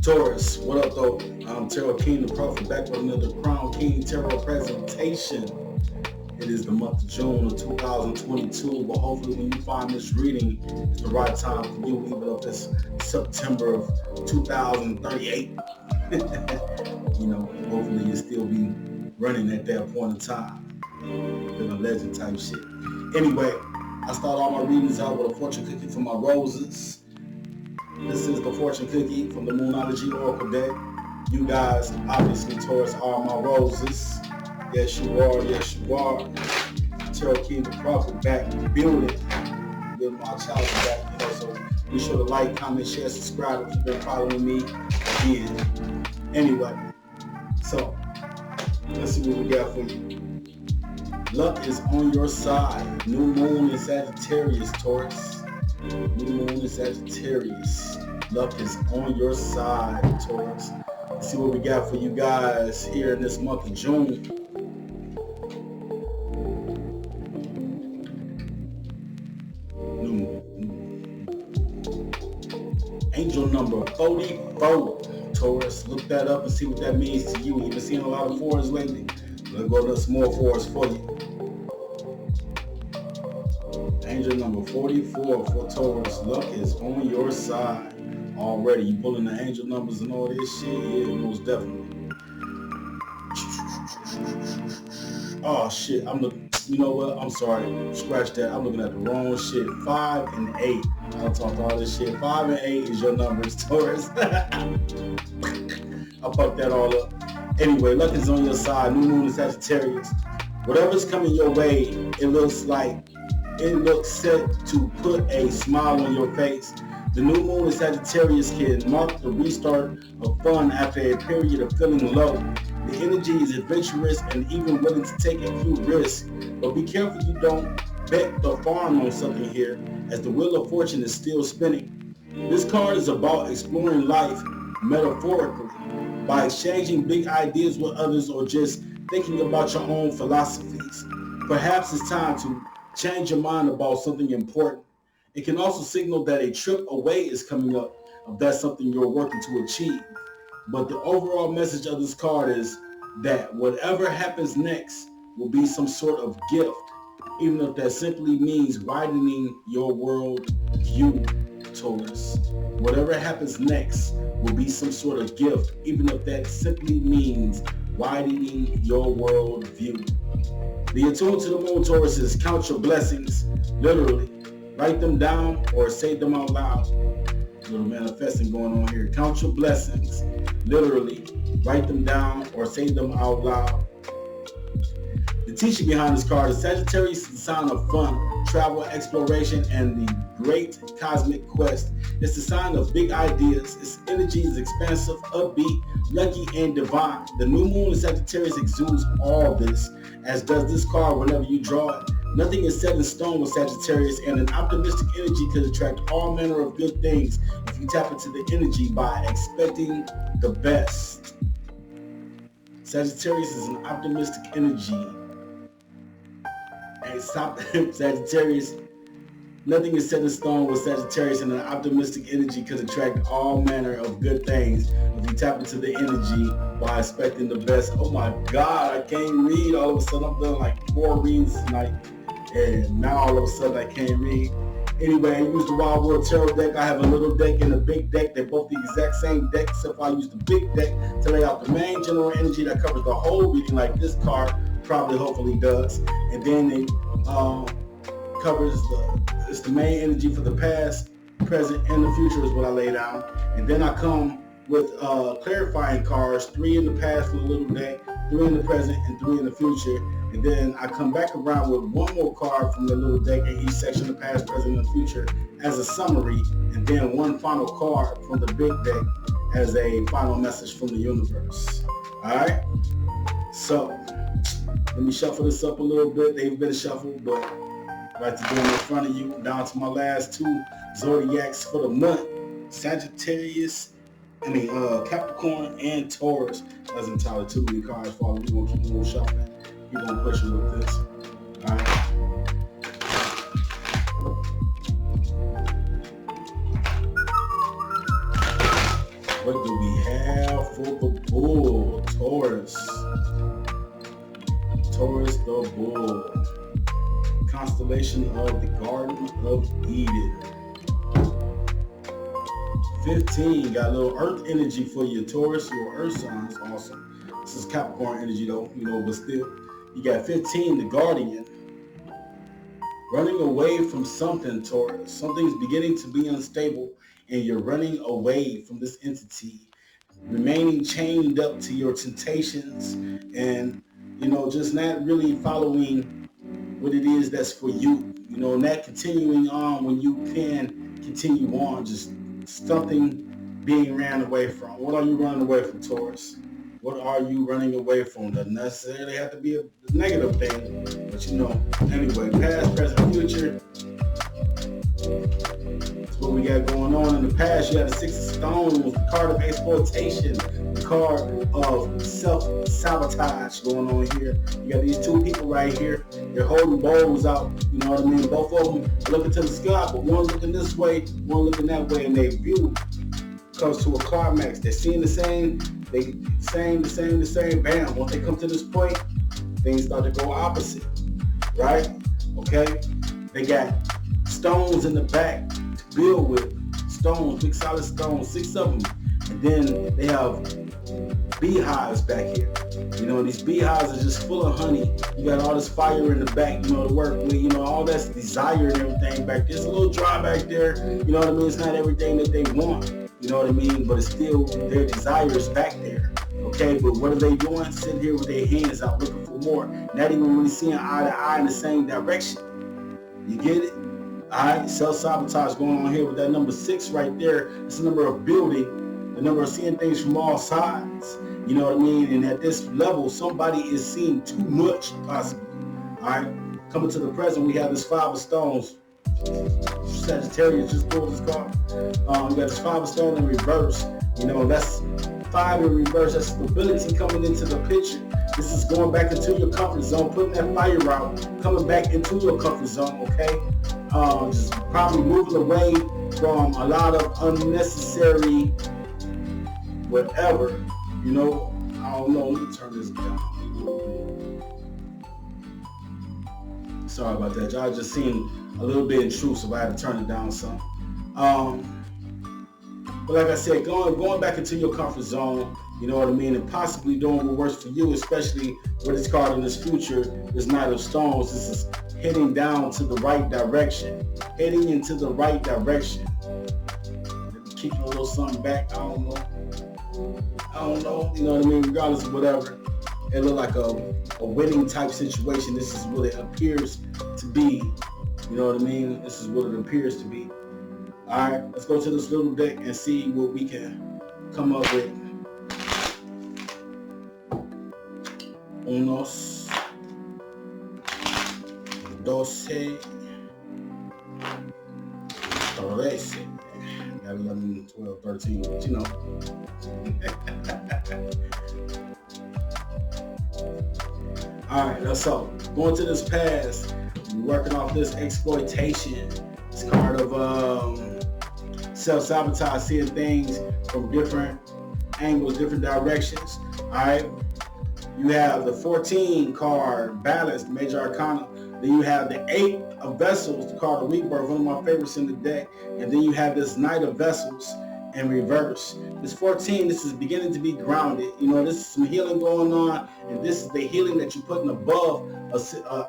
Taurus, what up though? I'm Tarot King, the Prophet, back with another Crown King Tarot presentation. It is the month of June of 2022, but hopefully when you find this reading, it's the right time for you, even if it's September of 2038. Hopefully you'll still be running at that point in time. Been a legend type shit. Anyway, I start all my readings out with a fortune cookie for my roses. This is the fortune cookie from the Moonology Oracle deck. You guys, obviously, Taurus, are my roses. Yes, you are. Yes, you are. Tarot King, the Prophet, back in the building. With my child back, so be sure to like, comment, share, subscribe if you've been following me again. Anyway, so let's see what we got for you. Luck is on your side. New moon in Sagittarius, Taurus. New moon in Sagittarius. Luck is on your side, Taurus. Let's see what we got for you guys here in this month of June. Angel number 44, Taurus. Look that up and see what that means to you. You've been seeing a lot of fours lately. Let's go to some more fours for you. Angel number 44 for Taurus. Luck is on your side already. You pulling the angel numbers and all this shit? Yeah, most definitely. Oh shit, I'm looking. You know what? I'm sorry. Scratch that. I'm looking at the wrong shit. 5 and 8. I'll talk all this shit. 5 and 8 is your numbers, Taurus. I fucked that all up. Anyway, luck is on your side. New moon in Sagittarius. Whatever's coming your way, it looks set to put a smile on your face. The new moon in Sagittarius can mark the restart of fun after a period of feeling low. The energy is adventurous and even willing to take a few risks. But be careful you don't bet the farm on something here, as the wheel of fortune is still spinning. This card is about exploring life metaphorically by exchanging big ideas with others or just thinking about your own philosophies. Perhaps it's time to change your mind about something important. It can also signal that a trip away is coming up if that's something you're working to achieve. But the overall message of this card is that whatever happens next will be some sort of gift, even if that simply means widening your world view, Taurus. Whatever happens next will be some sort of gift, even if that simply means widening your world view. The attuned to the moon, Taurus, is count your blessings, literally. Write them down or say them out loud. A little manifesting going on here. Count your blessings, literally. Write them down or say them out loud. The teaching behind this card is Sagittarius is the sign of fun, travel, exploration, and the great cosmic quest. It's the sign of big ideas. Its energy is expansive, upbeat, lucky, and divine. The new moon in Sagittarius exudes all this, as does this card whenever you draw it. Nothing is set in stone with Sagittarius, and an optimistic energy could attract all manner of good things if you tap into the energy by expecting the best. Sagittarius is an optimistic energy. And Sagittarius, nothing is set in stone with Sagittarius, and an optimistic energy could attract all manner of good things if you tap into the energy by expecting the best. Oh my God, I can't read. All of a sudden, I'm done like 4 reads tonight, and now all of a sudden I can't read. Anyway, I use the Wild World Tarot deck. I have a little deck and a big deck. They're both the exact same deck, except I use the big deck to lay out the main general energy that covers the whole reading, like this card probably hopefully does. And then it covers it's the main energy for the past, present, and the future is what I lay down. And then I come with clarifying cards, 3 in the past for the little deck, 3 in the present, and 3 in the future. And then I come back around with 1 more card from the little deck in each section, the past, present, and future, as a summary, and then 1 final card from the big deck as a final message from the universe. Alright? So, let me shuffle this up a little bit. They've been shuffled, but I like to do them in front of you, down to my last 2 zodiacs for the month. Capricorn and Taurus. That's entirely too many cards falling. We're going to keep on shuffling. We're going to push it with this. Alright. What do we have for the bull? Taurus. Taurus the bull. Constellation of the Garden of Eden. 15, got a little earth energy for you, Taurus. Your earth signs, awesome. This is Capricorn energy though, but still. You got 15, the Guardian. Running away from something, Taurus. Something's beginning to be unstable and you're running away from this entity. Remaining chained up to your temptations and, just not really following what it is that's for you. Not continuing on when you can continue on. Just something being ran away from. What are you running away from, Taurus? What are you running away from? Doesn't necessarily have to be a negative thing, but anyway, past, present, future. That's what we got going on. In the past, you had the Six of Stones, the card of exploitation, the card of self-sabotage going on here. You got these two people right here. They're holding bowls out, Both of them are looking to the sky, but one looking this way, one looking that way, and their view comes to a climax. They're seeing the same, the same, bam. Once they come to this point, things start to go opposite, right? Okay? They got stones in the back to build with. Stones, big solid stones, 6 of them. And then they have beehives back here. These beehives are just full of honey. You got all this fire in the back, to work with, all that's desire and everything back there. It's a little dry back there, It's not everything that they want, But it's still their desires back there. Okay, but what are they doing? Sitting here with their hands out looking for more. Not even really seeing eye to eye in the same direction. You get it? Alright, self-sabotage going on here with that number 6 right there. It's the number of building, the number of seeing things from all sides. And at this level, somebody is seeing too much, possibly. Alright, coming to the present, we have this 5 of stones. Sagittarius just pulled this card. We got this 5 of stones in reverse. That's 5 in reverse. That's stability coming into the picture. This is going back into your comfort zone, putting that fire out, coming back into your comfort zone, okay? Just probably moving away from a lot of unnecessary whatever, I don't know. Let me turn this down. Sorry about that. Y'all just seemed a little bit intrusive. I had to turn it down some. But like I said, going back into your comfort zone, and possibly doing what works for you, especially with this card in this future, this Knight of Stones. This is heading down to the right direction, heading into the right direction. Maybe kicking a little something back, I don't know, regardless of whatever. It looked like a winning type situation. This is what it appears to be, This is what it appears to be. All right, let's go to this little deck and see what we can come up with. Unos, 12, 13. Got 11, 12, 13, but All right, so going to this past, working off this exploitation. It's card of self-sabotage, seeing things from different angles, different directions. All right. You have the 14 card, Balance, the Major Arcana. Then you have the 8 of Vessels, the card of Rebirth, one of my favorites in the deck. And then you have this Knight of Vessels in reverse. This 14, this is beginning to be grounded. This is some healing going on, and this is the healing that you're putting above a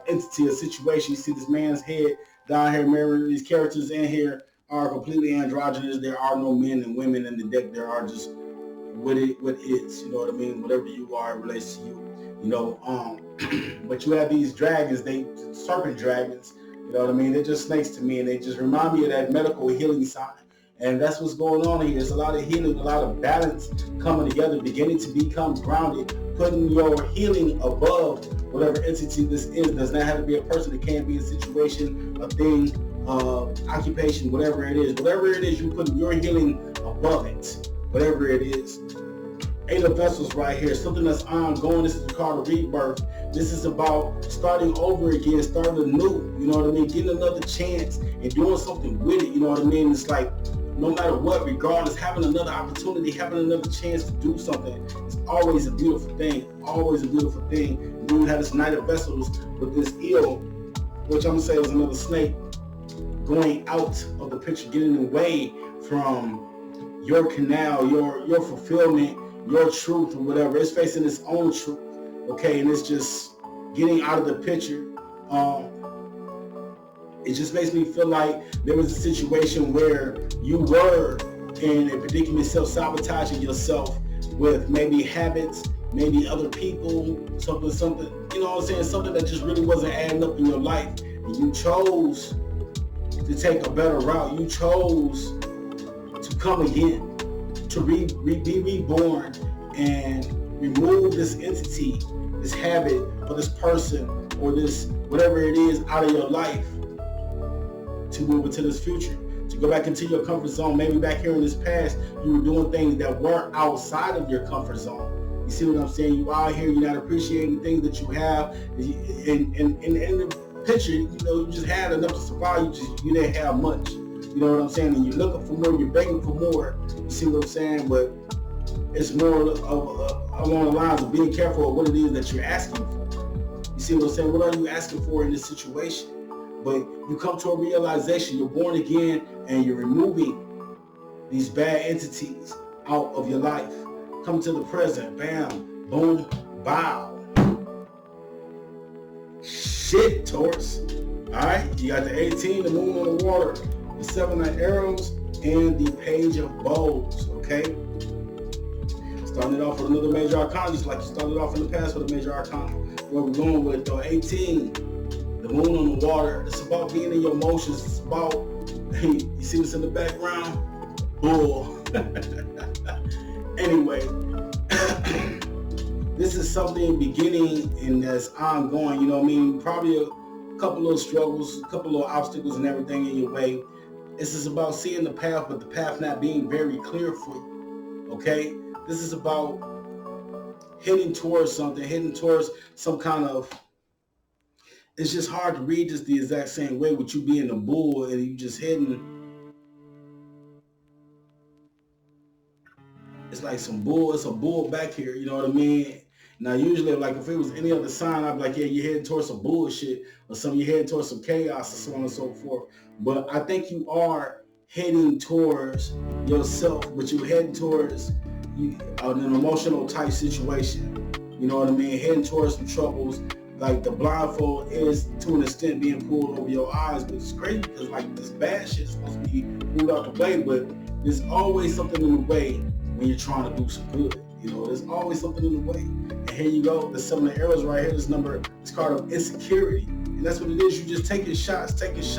entity, a situation. You see this man's head down here, mirroring these characters in here are completely androgynous. There are no men and women in the deck. There are just what it's, whatever you are, it relates to you, but you have these dragons, serpent dragons, they're just snakes to me, and they just remind me of that medical healing sign. And that's what's going on here. There's a lot of healing, a lot of balance coming together, beginning to become grounded, putting your healing above whatever entity this is. Does not have to be a person. It can be a situation, a thing, occupation, whatever it is. Whatever it is, you put your healing above it. Whatever it is. 8 of Vessels right here. Something that's ongoing. This is the card of Rebirth. This is about starting over again, starting anew. Getting another chance and doing something with it. It's like no matter what, regardless, having another opportunity, having another chance to do something is always a beautiful thing. Always a beautiful thing. And then we had this Knight of Vessels with this eel, which I'm gonna say was another snake, going out of the picture, getting away from your canal, your fulfillment, your truth, or whatever. It's facing its own truth, okay, and it's just getting out of the picture. It just makes me feel like there was a situation where you were in a predicament, self-sabotaging yourself with maybe habits, maybe other people, something, you know what I'm saying, something that just really wasn't adding up in your life, and you chose to take a better route. You chose to come again, to be reborn and remove this entity, this habit, or this person, or this whatever it is out of your life, to move into this future, to go back into your comfort zone. Maybe back here in this past, you were doing things that weren't outside of your comfort zone. You see what I'm saying? You out here, you're not appreciating things that you have. In the picture, you know, you just had enough to survive. You didn't have much. You know what I'm saying? And you're looking for more, you're begging for more. You see what I'm saying? But it's more along the lines of being careful of what it is that you're asking for. You see what I'm saying? What are you asking for in this situation? But you come to a realization, you're born again, and you're removing these bad entities out of your life. Come to the present, bam, boom, bow. Shit, Taurus. Alright, you got the 18, the moon on the water, the 7 of arrows, and the page of bows, okay? Starting it off with another major arcana, just like you started off in the past with a major arcana. Where we're going with, though, 18. The moon on the water. It's about being in your emotions. It's about, hey, you see what's in the background? Bull. Anyway, this is something beginning and that's ongoing, you know what I mean? Probably a couple little struggles, a couple little obstacles and everything in your way. This is about seeing the path, but the path not being very clear for you, okay? This is about heading towards something, heading towards some kind of, it's just hard to read this the exact same way with you being a bull and you just heading. It's like some bull, it's a bull back here, you know what I mean? Now usually, like if it was any other sign, I'd be like, yeah, you're heading towards some bullshit, or you're heading towards some chaos, or so on and so forth. But I think you are heading towards yourself, but you're heading towards an emotional type situation. You know what I mean? Heading towards some troubles. Like the blindfold is to an extent being pulled over your eyes, but it's crazy because like this bad shit is supposed to be moved out the way, but there's always something in the way when you're trying to do some good. You know, there's always something in the way. And here you go, the 7 of arrows right here, this number, this card of insecurity. And that's what it is. You just taking shots because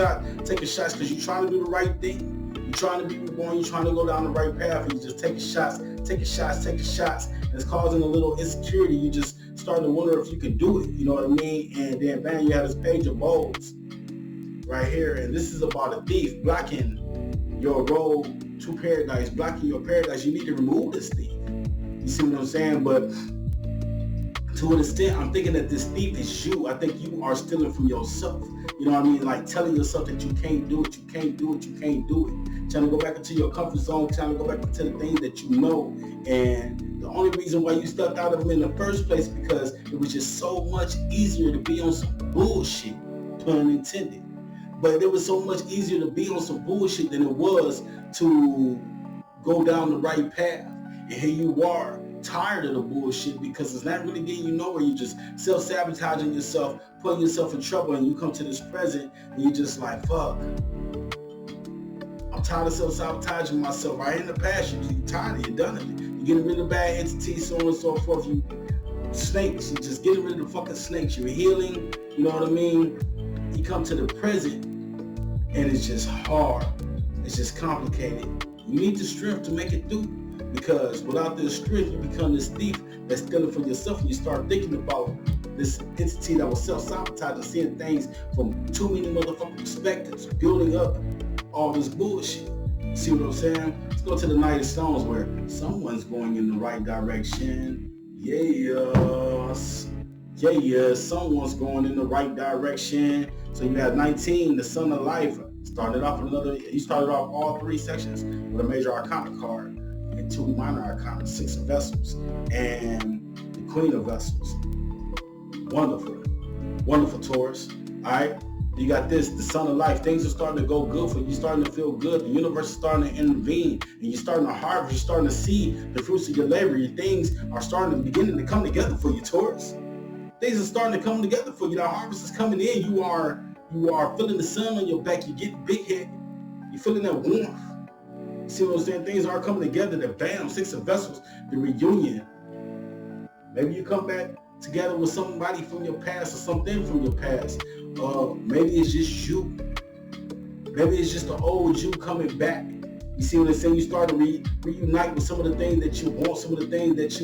you're trying to do the right thing. You're trying to be reborn, you're trying to go down the right path, and you're just taking shots. And it's causing a little insecurity. You just starting to wonder if you can do it, you know what I mean? And then bam, you have this page of bows right here, and this is about a thief blocking your road to paradise, blocking your paradise. You need to remove this thief. You see what I'm saying? But to an extent, I'm thinking that this thief is you. I think you are stealing from yourself. You know what I mean? Like telling yourself that you can't do it, you can't do it, you can't do it. Trying to go back into your comfort zone, trying to go back into the things that you know. And the only reason why you stepped out of them in the first place because it was just so much easier to be on some bullshit, pun intended. But it was so much easier to be on some bullshit than it was to go down the right path. And here you are, tired of the bullshit because it's not really getting you nowhere. You're just self-sabotaging yourself, putting yourself in trouble, and you come to this present and you're just like, fuck. I'm tired of self-sabotaging myself. Right in the past, you're tired of it, you're done with it. You're getting rid of bad entities, so on and so forth. You snakes, you're just getting rid of the fucking snakes. You're healing, you know what I mean? You come to the present and it's just hard. It's just complicated. You need the strength to make it through. Because without this strength, you become this thief that's stealing from yourself, and you start thinking about this entity that was self-sabotaging, seeing things from too many motherfucking perspectives, building up all this bullshit. See what I'm saying? Let's go to the Knight of Stones where someone's going in the right direction. Yes, someone's going in the right direction. So you have 19, the Sun of Life, Started off with another. You started off all three sections with a major arcana card and two minor arcana, 6 of vessels, and the Queen of Vessels. Wonderful, wonderful, Taurus. All right. You got this, the Sun of Life. Things are starting to go good for you. You're starting to feel good. The universe is starting to intervene, and you're starting to harvest. You're starting to see the fruits of your labor. Your things are beginning to come together for you, Taurus. Things are starting to come together for you. The harvest is coming in. You are feeling the sun on your back. You get big head. You're feeling that warmth. You see what I'm saying? Things are coming together. The bam, 6 of Vessels, the reunion. Maybe you come back together with somebody from your past or something from your past. Maybe it's just you. Maybe it's just the old you coming back. You see what I'm saying? You start to reunite with some of the things that you want, some of the things that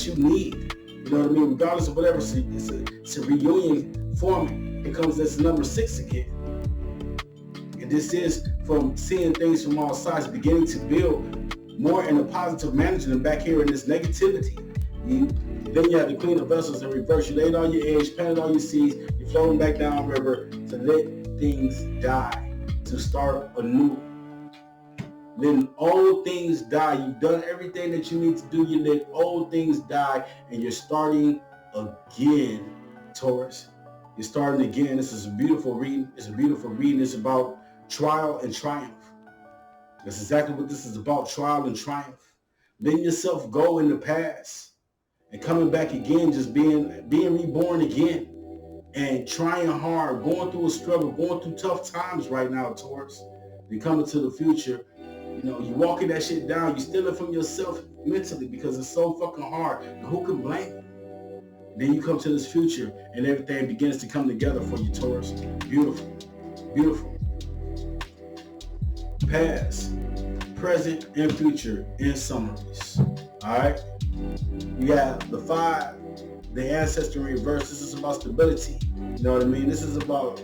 you need. You know what I mean? Regardless of whatever, it's a reunion forming. It comes this number 6 again. And this is from seeing things from all sides, beginning to build more in a positive manner than back here in this negativity. Then you have the Queen of Vessels in reverse. You laid all your eggs, planted all your seeds, you're floating back down river to let things die, to start anew. Letting old things die. You've done everything that you need to do. You let old things die, and you're starting again, Taurus. You're starting again. This is a beautiful reading. It's a beautiful reading. It's about trial and triumph. That's exactly what this is about, trial and triumph. Letting yourself go in the past and coming back again, just being reborn again and trying hard, going through a struggle, going through tough times right now, Taurus. You're coming to the future. You know, you're walking that shit down. You're stealing from yourself mentally because it's so fucking hard. And who can blame you? Then you come to this future and everything begins to come together for you, Taurus. Beautiful. Beautiful. Past, present, and future in summaries. All right? You got the 5, the ancestor in reverse. This is about stability. You know what I mean? This is about,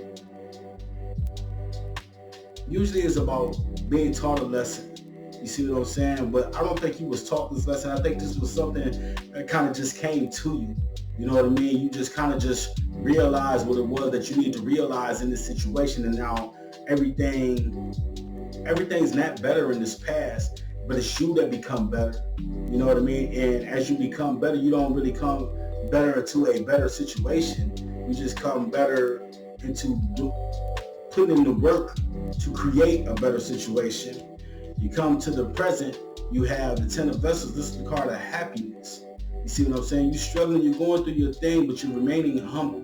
usually it's about being taught a lesson. You see what I'm saying? But I don't think you was taught this lesson. I think this was something that kind of just came to you. You know what I mean? You just kind of just realized what it was that you need to realize in this situation. And now everything's not better in this past, but it's you that become better. You know what I mean? And as you become better, you don't really come better into a better situation. You just come better into putting in the work to create a better situation. You come to the present, you have the 10 of Vessels. This is the card of happiness. You see what I'm saying? You're struggling, you're going through your thing, but you're remaining humble.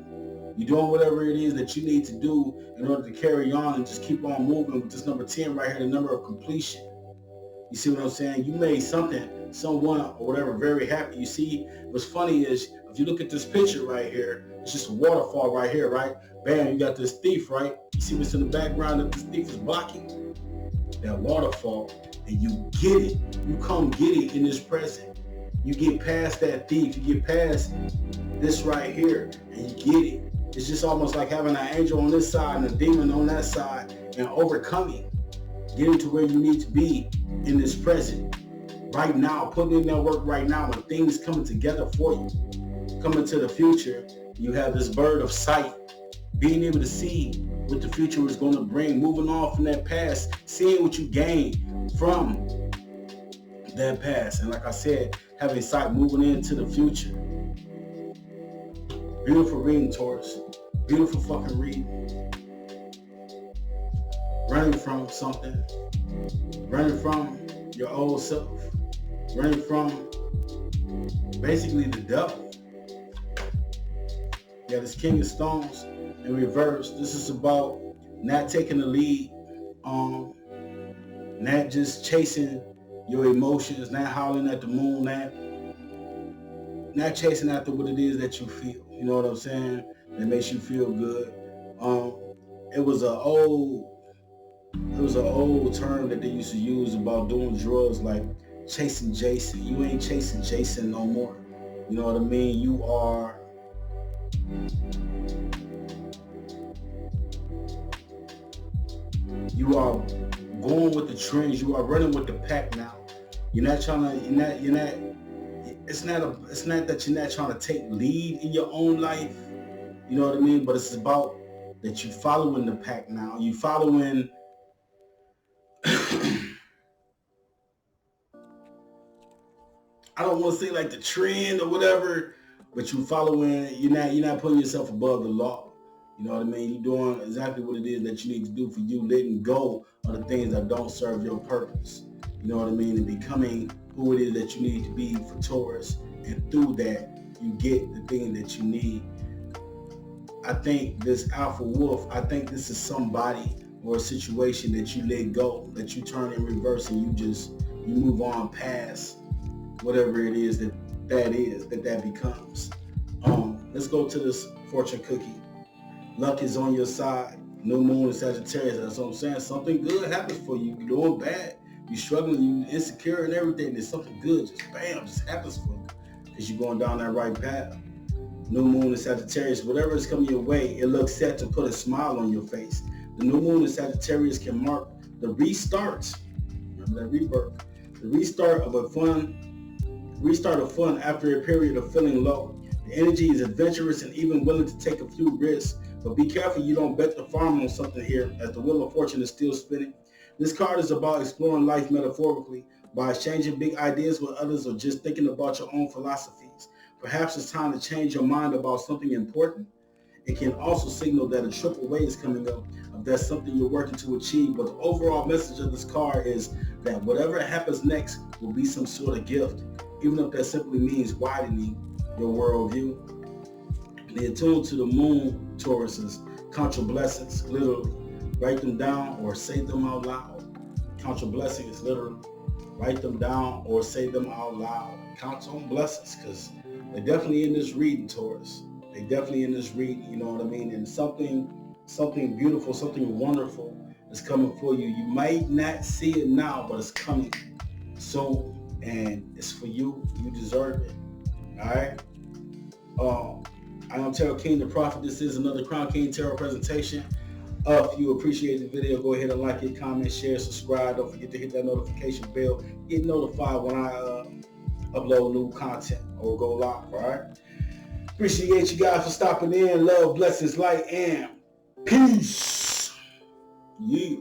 You're doing whatever it is that you need to do in order to carry on and just keep on moving with this number 10 right here, the number of completion. You see what I'm saying? You made something, someone, or whatever, very happy. You see, what's funny is, if you look at this picture right here, it's just a waterfall right here, right? Bam, you got this thief, right? You see what's in the background that this thief is blocking? That waterfall. And you get it. You come get it in this present. You get past that thief. You get past this right here, and you get it. It's just almost like having an angel on this side and a demon on that side and overcoming. Getting to where you need to be in this present. Right now, putting in that work right now when things coming together for you. Coming to the future, you have this bird of sight. Being able to see what the future is going to bring. Moving on from that past. Seeing what you gained from that past. And like I said, having sight moving into the future. Beautiful reading, Taurus. Beautiful fucking reading. Running from something. Running from your old self. Running from basically the devil. You got this King of Stones in reverse. This is about not taking the lead, not just chasing your emotions, not howling at the moon, not chasing after what it is that you feel. You know what I'm saying? That makes you feel good. It was an old term that they used to use about doing drugs, like chasing Jason. You ain't chasing Jason no more. You know what I mean? You are going with the trends. You are running with the pack now. You're not trying to. It's not that you're not trying to take lead in your own life. You know what I mean? But it's about that you following the pack now. You following I don't want to say like the trend or whatever, but you following, you're not putting yourself above the law. You know what I mean? You're doing exactly what it is that you need to do for you, letting go of the things that don't serve your purpose. You know what I mean? And becoming who it is that you need to be for Taurus. And through that, you get the thing that you need. I think this alpha wolf, I think this is somebody or a situation that you let go, that you turn in reverse and you move on past whatever it is that becomes. Let's go to this fortune cookie. Luck is on your side. New moon in Sagittarius. That's what I'm saying. Something good happens for you. You're doing bad. You're struggling. You're insecure and everything. There's something good. Just bam, just happens for you because you're going down that right path. New moon in Sagittarius. Whatever is coming your way, it looks set to put a smile on your face. The new moon in Sagittarius can mark the restart. Remember that rebirth. The restart of fun after a period of feeling low. The energy is adventurous and even willing to take a few risks, but be careful you don't bet the farm on something here, as the wheel of fortune is still spinning. This card is about exploring life metaphorically by exchanging big ideas with others or just thinking about your own philosophies. Perhaps it's time to change your mind about something important. It can also signal that a triple way is coming up, if that's something you're working to achieve. But the overall message of this card is that whatever happens next will be some sort of gift, even if that simply means widening your worldview. Be attuned to the moon, Tauruses. Count your blessings, literally. Write them down or say them out loud. Count your blessings, literally. Write them down or say them out loud. Count your blessings, because they're definitely in this reading, Taurus. They definitely in this reading, you know what I mean? And something beautiful, something wonderful is coming for you. You might not see it now, but it's coming soon, and it's for you. You deserve it. All right. I am Tarot King, the Prophet. This is another Crown King Tarot presentation. If you appreciate the video, go ahead and like it, comment, share, subscribe. Don't forget to hit that notification bell. Get notified when I upload new content or go live. All right. Appreciate you guys for stopping in. Love, blessings, light, and peace. Yeah.